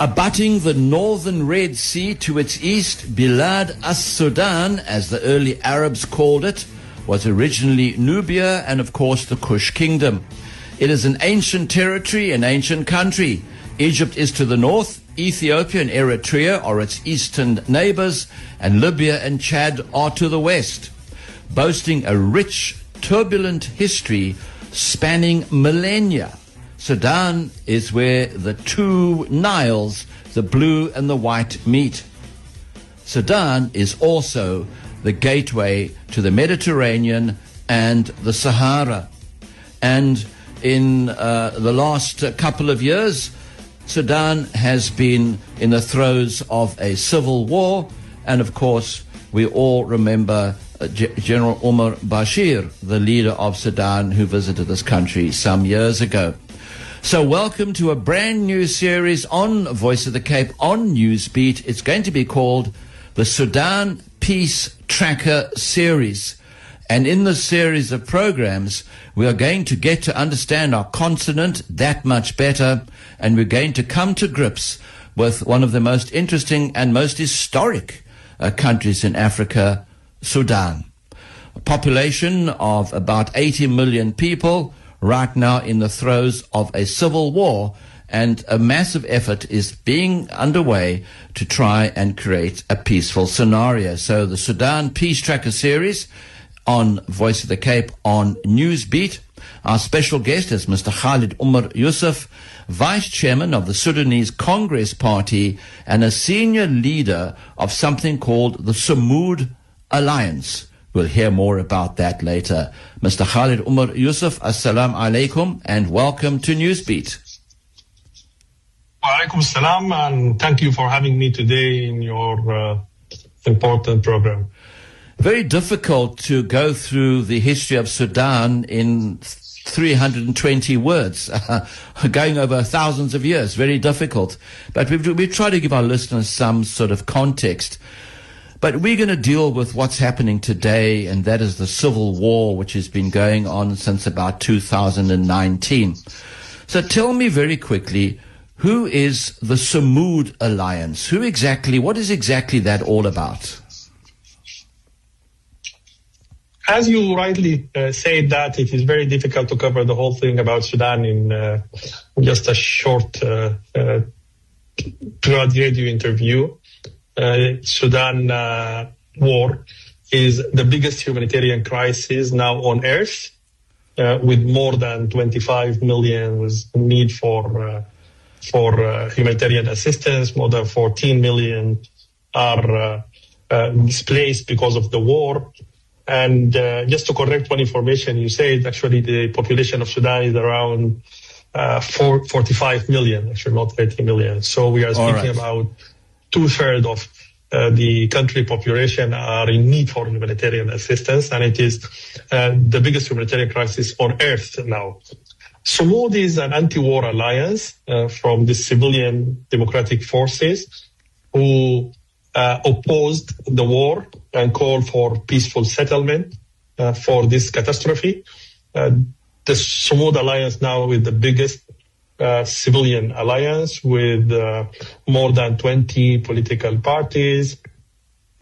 Abutting the northern Red Sea to its east, Bilad as-Sudan, as the early Arabs called it, was originally Nubia and, of course, the Kush Kingdom. It is an ancient territory, an ancient country. Egypt is to the north, Ethiopia and Eritrea are its eastern neighbors, and Libya and Chad are to the west. Boasting a rich, turbulent history spanning millennia, Sudan is where the two Niles, the blue and the white, meet. Sudan is also the gateway to the Mediterranean and the Sahara. And in the last couple of years, Sudan has been in the throes of a civil war. And of course, we all remember General Omar Bashir, the leader of Sudan, who visited this country some years ago. So welcome to a brand new series on Voice of the Cape on Newsbeat. It's going to be called the Sudan Peace Tracker Series. And in this series of programs, we are going to get to understand our continent that much better, and we're going to come to grips with one of the most interesting and most historic countries in Africa, Sudan. A population of about 80 million people, right now in the throes of a civil war, and a massive effort is being underway to try and create a peaceful scenario. So the Sudan Peace Tracker Series on Voice of the Cape on Newsbeat. Our special guest is Mr. Khalid Umar Yusuf, Vice Chairman of the Sudanese Congress Party and a senior leader of something called the Samud Alliance. We'll hear more about that later. Mr. Khalid Umar Yusuf, assalamu alaikum and welcome to Newsbeat. Wa alaikum salam, and thank you for having me today in your important program. Very difficult to go through the history of Sudan in 320 words, going over thousands of years. Very difficult. But we try to give our listeners some sort of context. But we're going to deal with what's happening today, and that is the civil war, which has been going on since about 2019. So tell me very quickly, who is the Samud Alliance? What is exactly that all about? As you rightly said, that it is very difficult to cover the whole thing about Sudan in just a short radio interview. Sudan war is the biggest humanitarian crisis now on earth, with more than 25 million with need for humanitarian assistance. More than 14 million are displaced because of the war. And just to correct one information, you said actually the population of Sudan is around 45 million, actually not 30 million. So we are speaking about two-thirds of the country population are in need for humanitarian assistance, and it is the biggest humanitarian crisis on earth now. Samud is an anti-war alliance from the civilian democratic forces who opposed the war and called for peaceful settlement for this catastrophe. The Samud alliance now is the biggest civilian alliance with more than 20 political parties,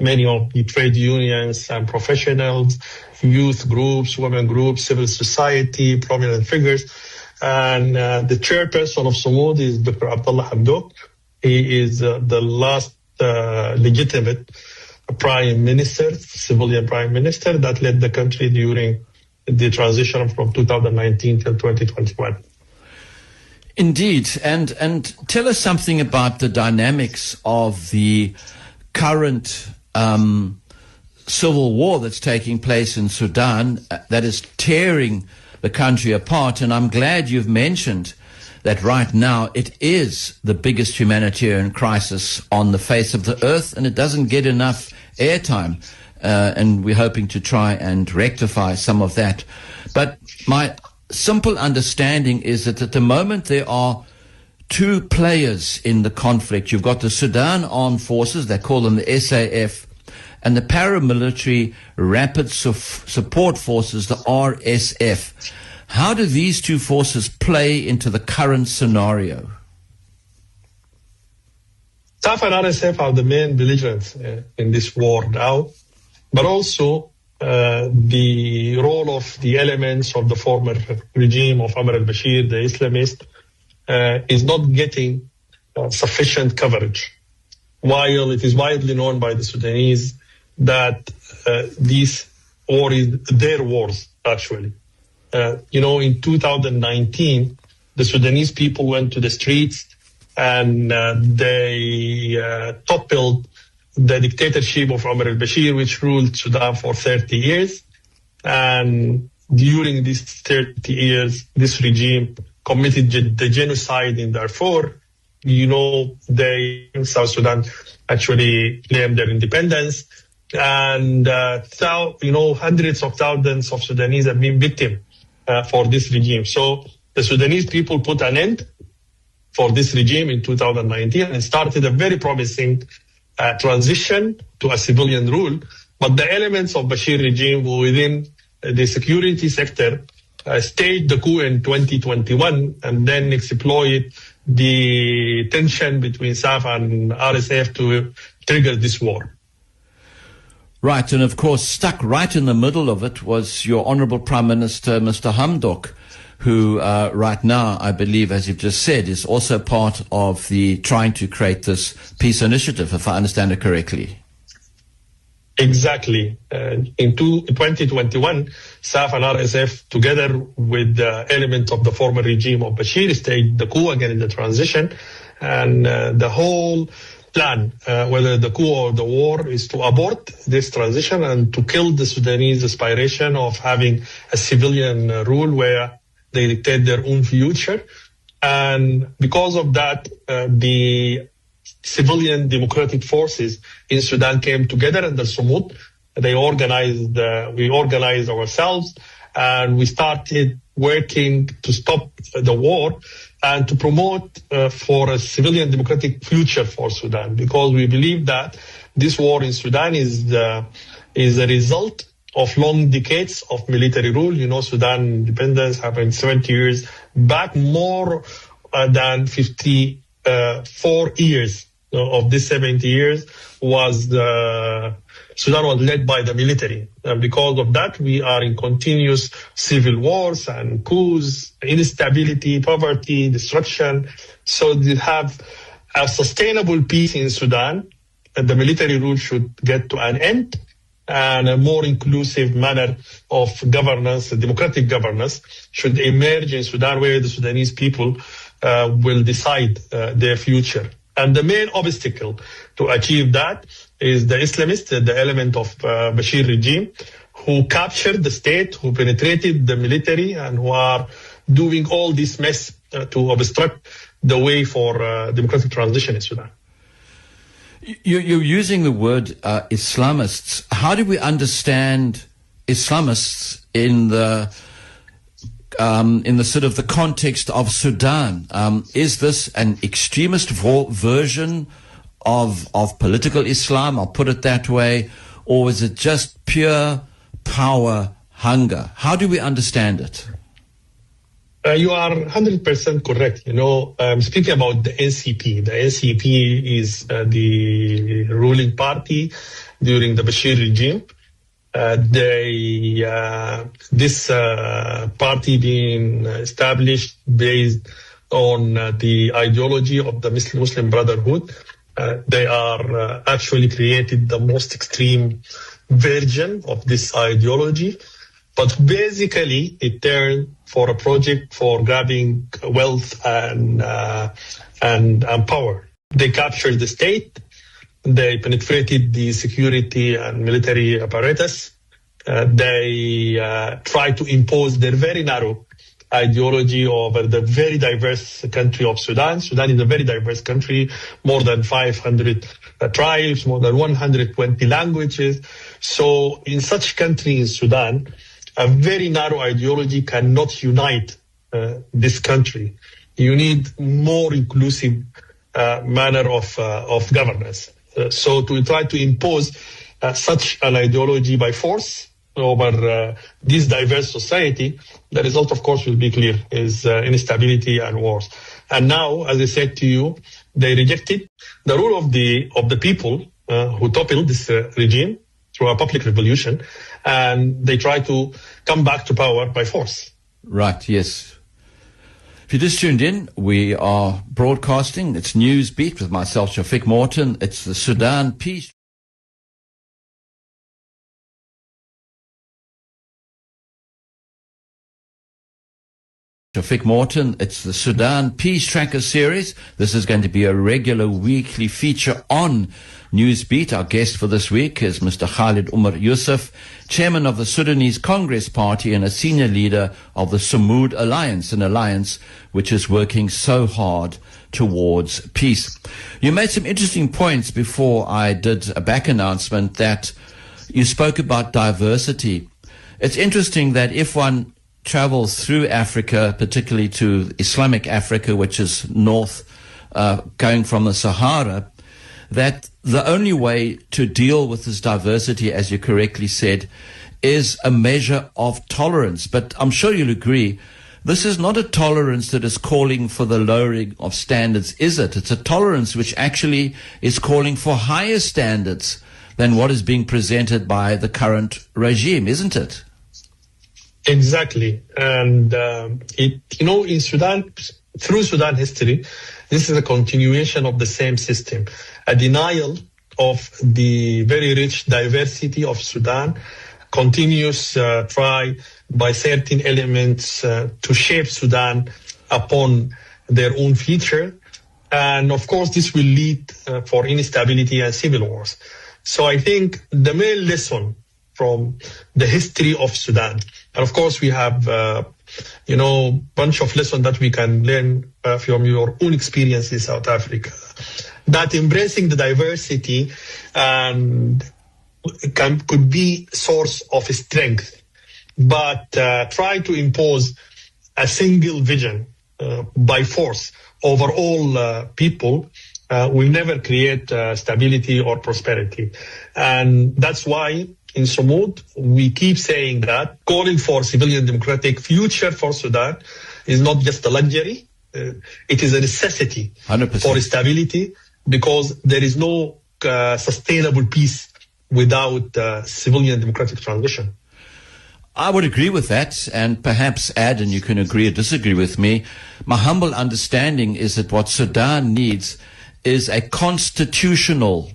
many of the trade unions and professionals, youth groups, women groups, civil society, prominent figures. And the chairperson of Samud is Dr. Abdullah Hamdok. He is the last legitimate prime minister, civilian prime minister that led the country during the transition from 2019 till 2021. Indeed. And tell us something about the dynamics of the current civil war that's taking place in Sudan that is tearing the country apart. And I'm glad you've mentioned that right now it is the biggest humanitarian crisis on the face of the earth, and it doesn't get enough airtime. And we're hoping to try and rectify some of that. But my simple understanding is that at the moment there are two players in the conflict. You've got the Sudan Armed Forces, they call them the SAF, and the paramilitary Rapid Support Forces, the RSF. How do these two forces play into the current scenario? SAF and RSF are the main belligerents in this war now, but also the role of the elements of the former regime of Omar al-Bashir, the Islamist, is not getting sufficient coverage. While it is widely known by the Sudanese that this war is their wars, actually. In 2019, the Sudanese people went to the streets and they toppled the dictatorship of Omar al-Bashir, which ruled Sudan for 30 years. And during these 30 years, this regime committed the genocide in Darfur. South Sudan actually claimed their independence. And, hundreds of thousands of Sudanese have been victims for this regime. So the Sudanese people put an end for this regime in 2019 and started a very promising transition to a civilian rule. But the elements of Bashir regime within the security sector staged the coup in 2021 and then exploited the tension between SAF and RSF to trigger this war. Right, and of course, stuck right in the middle of it was your Honorable Prime Minister, Mr. Hamdok, who right now, I believe, as you've just said, is also part of the trying to create this peace initiative, if I understand it correctly. Exactly. In 2021, SAF and RSF, together with the element of the former regime of Bashir, staged the coup again in the transition. And the whole plan, whether the coup or the war, is to abort this transition and to kill the Sudanese aspiration of having a civilian rule where they dictate their own future. And because of that, the civilian democratic forces in Sudan came together under Sumud. We organized ourselves and we started working to stop the war and to promote for a civilian democratic future for Sudan, because we believe that this war in Sudan is a result of long decades of military rule. Sudan independence happened 70 years back, more than 54 years of this 70 years Sudan was led by the military. And because of that, we are in continuous civil wars and coups, instability, poverty, destruction. So to have a sustainable peace in Sudan, the military rule should get to an end, and a more inclusive manner of governance, democratic governance, should emerge in Sudan, where the Sudanese people will decide their future. And the main obstacle to achieve that is the Islamists, the element of Bashir regime, who captured the state, who penetrated the military, and who are doing all this mess to obstruct the way for democratic transition in Sudan. You're using the word Islamists. How do we understand Islamists in the sort of the context of Sudan? Is this an extremist version of political Islam, I'll put it that way, or is it just pure power hunger? How do we understand it? You are 100% correct. Speaking about the NCP. The NCP is the ruling party during the Bashir regime. This party being established based on the ideology of the Muslim Brotherhood. They are actually created the most extreme version of this ideology. But basically, it turned for a project for grabbing wealth and power. They captured the state. They penetrated the security and military apparatus. They tried to impose their very narrow ideology over the very diverse country of Sudan. Sudan is a very diverse country, more than 500 tribes, more than 120 languages. So in such country in Sudan, a very narrow ideology cannot unite this country. You need more inclusive manner of governance. So to try to impose such an ideology by force over this diverse society, the result, of course, will be clear, is instability and wars. And now, as I said to you, they rejected the rule of the people who toppled this regime through a public revolution, and they try to come back to power by force. Right, yes. If you just tuned in, we are broadcasting. It's Newsbeat with myself, Shafiq Morton. It's the Sudan peace. Shafiq Morton, it's the Sudan Peace Tracker series. This is going to be a regular weekly feature on Newsbeat. Our guest for this week is Mr. Khalid Umar Yusuf, chairman of the Sudanese Congress Party and a senior leader of the Samud Alliance, an alliance which is working so hard towards peace. You made some interesting points before I did a back announcement that you spoke about diversity. It's interesting that if one travels through Africa, particularly to Islamic Africa, which is north, going from the Sahara, that the only way to deal with this diversity, as you correctly said, is a measure of tolerance. But I'm sure you'll agree, this is not a tolerance that is calling for the lowering of standards, is it? It's a tolerance which actually is calling for higher standards than what is being presented by the current regime, isn't it? Exactly. And, in Sudan, through Sudan history, this is a continuation of the same system, a denial of the very rich diversity of Sudan, continuous try by certain elements to shape Sudan upon their own future. And of course, this will lead for instability and civil wars. So I think the main lesson from the history of Sudan, and of course we have, bunch of lessons that we can learn from your own experience in South Africa, that embracing the diversity could be source of strength, but try to impose a single vision by force over all people will never create stability or prosperity. And that's why in Samud, we keep saying that calling for civilian democratic future for Sudan is not just a luxury. It is a necessity 100%. For stability, because there is no sustainable peace without civilian democratic transition. I would agree with that, and perhaps add, and you can agree or disagree with me, my humble understanding is that what Sudan needs is a constitutional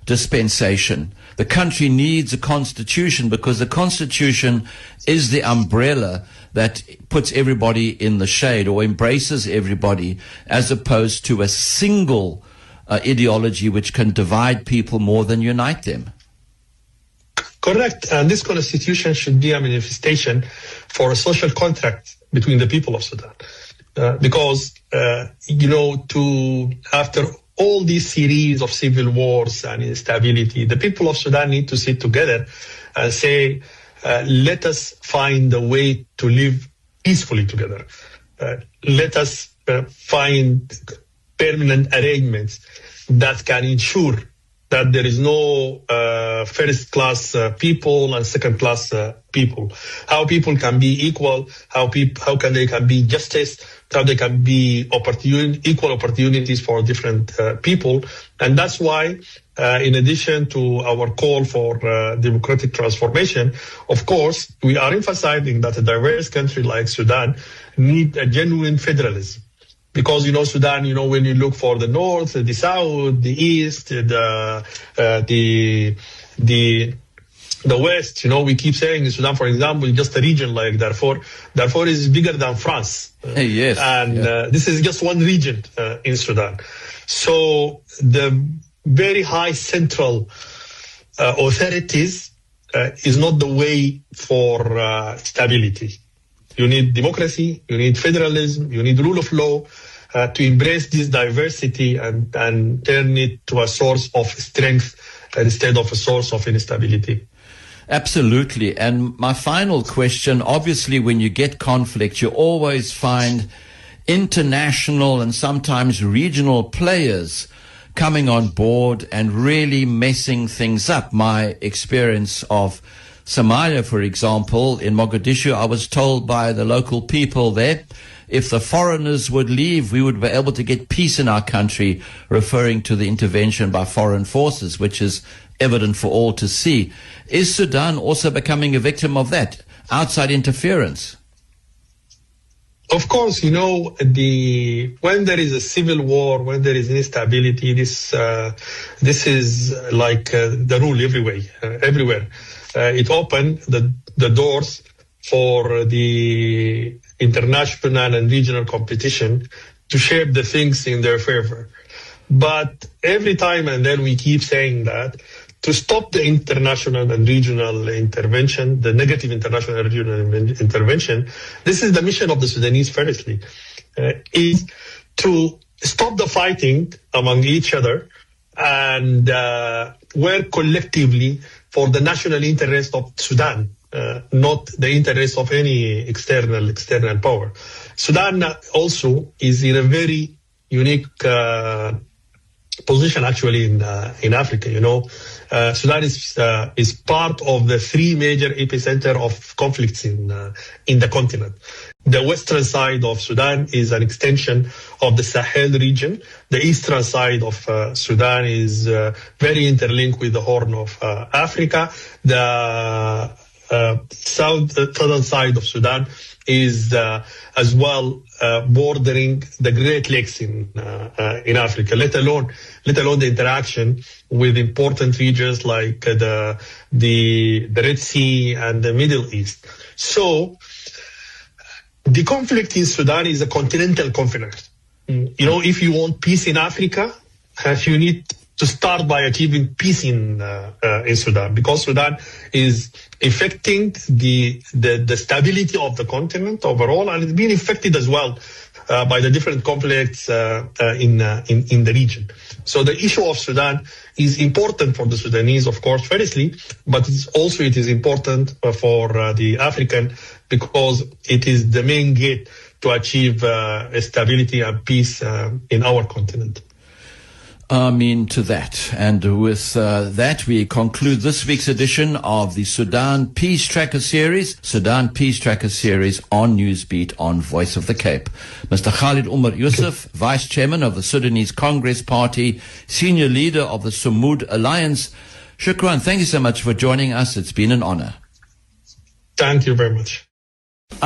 dispensation. The country needs a constitution because the constitution is the umbrella that puts everybody in the shade or embraces everybody, as opposed to a single ideology which can divide people more than unite them. Correct. And this constitution should be a manifestation for a social contract between the people of Sudan. Because, after all these series of civil wars and instability, the people of Sudan need to sit together and say, let us find a way to live peacefully together. Let us find permanent arrangements that can ensure that there is no first-class people and second-class people. How people can be equal, how can they be justice, how they can be equal opportunities for different people. And that's why, in addition to our call for democratic transformation, of course, we are emphasizing that a diverse country like Sudan needs a genuine federalism. Because, Sudan, when you look for the north, the south, the east, the west, we keep saying in Sudan, for example, just a region like Darfur. Darfur is bigger than France. Yes. And this is just one region in Sudan. So the very high central authorities is not the way for stability. You need democracy, you need federalism, you need rule of law to embrace this diversity and turn it to a source of strength instead of a source of instability. Absolutely. And my final question, obviously when you get conflict, you always find international and sometimes regional players coming on board and really messing things up. My experience of Somalia, for example, in Mogadishu, I was told by the local people there, if the foreigners would leave, we would be able to get peace in our country, referring to the intervention by foreign forces, which is evident for all to see. Is Sudan also becoming a victim of that outside interference? Of course, when there is a civil war, when there is instability, this is like the rule everywhere. It opened the doors for the international and regional competition to shape the things in their favor. But every time and then we keep saying that to stop the international and regional intervention, the negative international and regional intervention, this is the mission of the Sudanese, firstly, is to stop the fighting among each other and work collectively for the national interest of Sudan, not the interest of any external power. Sudan also is in a very unique position actually in Africa. Sudan is part of the three major epicenter of conflicts in the continent. The western side of Sudan is an extension of the Sahel region. The eastern side of Sudan is very interlinked with the Horn of Africa. The southern side of Sudan is as well bordering the Great Lakes in Africa, let alone the interaction with important regions like the Red Sea and the Middle East. So the conflict in Sudan is a continental conflict. If you want peace in Africa, you need to start by achieving peace in Sudan, because Sudan is affecting the stability of the continent overall, and it's been affected as well by the different conflicts in the region. So the issue of Sudan is important for the Sudanese, of course, firstly, but it is important for the African, because it is the main gate to achieve stability and peace in our continent. Amen to that. And with that, we conclude this week's edition of the Sudan Peace Tracker Series on Newsbeat on Voice of the Cape. Mr. Khalid Umar Yusuf, Vice Chairman of the Sudanese Congress Party, Senior Leader of the Sumud Alliance. Shukran, thank you so much for joining us. It's been an honor. Thank you very much.